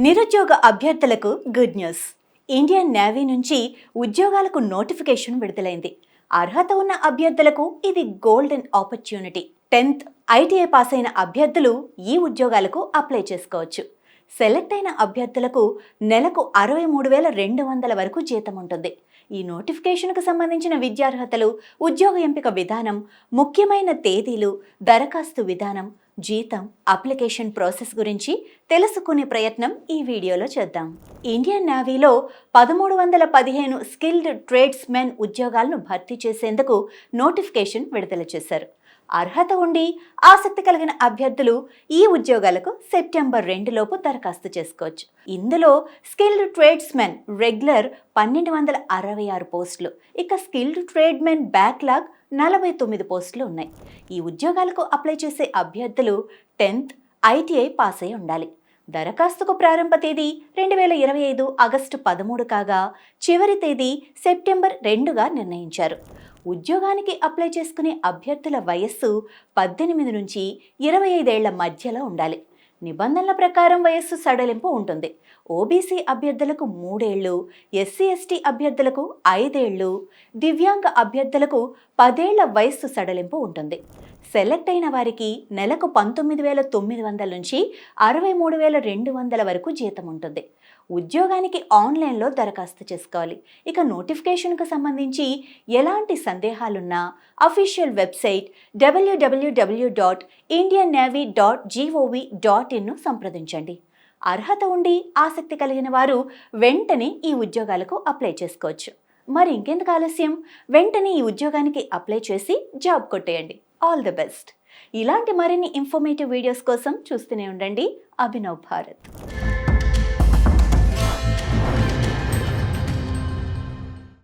నిరుద్యోగ అభ్యర్థులకు good news. Indian navy నుంచి ఉద్యోగాలకు నోటిఫికేషన్ విడుదలైంది. అర్హత ఉన్న అభ్యర్థులకు ఇది golden opportunity. 10th ITI pass అయిన అభ్యర్థులు ఈ ఉద్యోగాలకు అప్లై చేసుకోవచ్చు. సెలెక్ట్ అయిన అభ్యర్థులకు నెలకు 63,200 వరకు జీతం ఉంటుంది. ఈ నోటిఫికేషన్కు సంబంధించిన విద్యార్హతలు, ఉద్యోగ ఎంపిక విధానం, ముఖ్యమైన తేదీలు, దరఖాస్తు విధానం, జీతం, అప్లికేషన్ ప్రాసెస్ గురించి తెలుసుకునే ప్రయత్నం ఈ వీడియోలో చేద్దాం. ఇండియన్ నేవీలో 1315 స్కిల్డ్ ట్రేడ్స్మెన్ ఉద్యోగాలను భర్తీ చేసేందుకు నోటిఫికేషన్ విడుదల చేశారు. అర్హత ఉండి ఆసక్తి కలిగిన అభ్యర్థులు ఈ ఉద్యోగాలకు సెప్టెంబర్ 2 లోపు దరఖాస్తు చేసుకోవచ్చు. ఇందులో స్కిల్డ్ ట్రేడ్స్మెన్ రెగ్యులర్ 1266 పోస్టులు, ఇక స్కిల్డ్ ట్రేడ్మెన్ బ్యాక్లాగ్ 49 పోస్టులు ఉన్నాయి. ఈ ఉద్యోగాలకు అప్లై చేసే అభ్యర్థులు 10th ఐటీఐ పాస్ అయి ఉండాలి. దరఖాస్తుకు ప్రారంభ తేదీ 2025 ఆగస్టు 13 కాగా చివరి తేదీ సెప్టెంబర్ 2గా నిర్ణయించారు. ఉద్యోగానికి అప్లై చేసుకునే అభ్యర్థుల వయస్సు 18 నుంచి 25 ఏళ్ల మధ్యలో ఉండాలి. నిబంధనల ప్రకారం వయస్సు సడలింపు ఉంటుంది. ఓబీసీ అభ్యర్థులకు 3 ఏళ్లు, ఎస్సీ ఎస్టీ అభ్యర్థులకు 5 ఏళ్లు, దివ్యాంగ అభ్యర్థులకు 10 ఏళ్ల వయస్సు సడలింపు ఉంటుంది. సెలెక్ట్ అయిన వారికి నెలకు 19,900 నుంచి 63,200 వరకు జీతం ఉంటుంది. ఉద్యోగానికి ఆన్లైన్లో దరఖాస్తు చేసుకోవాలి. ఇక నోటిఫికేషన్కు సంబంధించి ఎలాంటి సందేహాలున్నా అఫీషియల్ వెబ్సైట్ www.indiannavy.gov.in సంప్రదించండి. అర్హత ఉండి ఆసక్తి కలిగిన వారు వెంటనే ఈ ఉద్యోగాలకు అప్లై చేసుకోవచ్చు. మరి ఇంకెందుకు ఆలస్యం, వెంటనే ఈ ఉద్యోగానికి అప్లై చేసి జాబ్ కొట్టేయండి. All the best. ఇలాంటి మరిన్ని ఇన్ఫర్మేటివ్ వీడియోస్ కోసం చూస్తూనే ఉండండి అభినవ్ భారత్.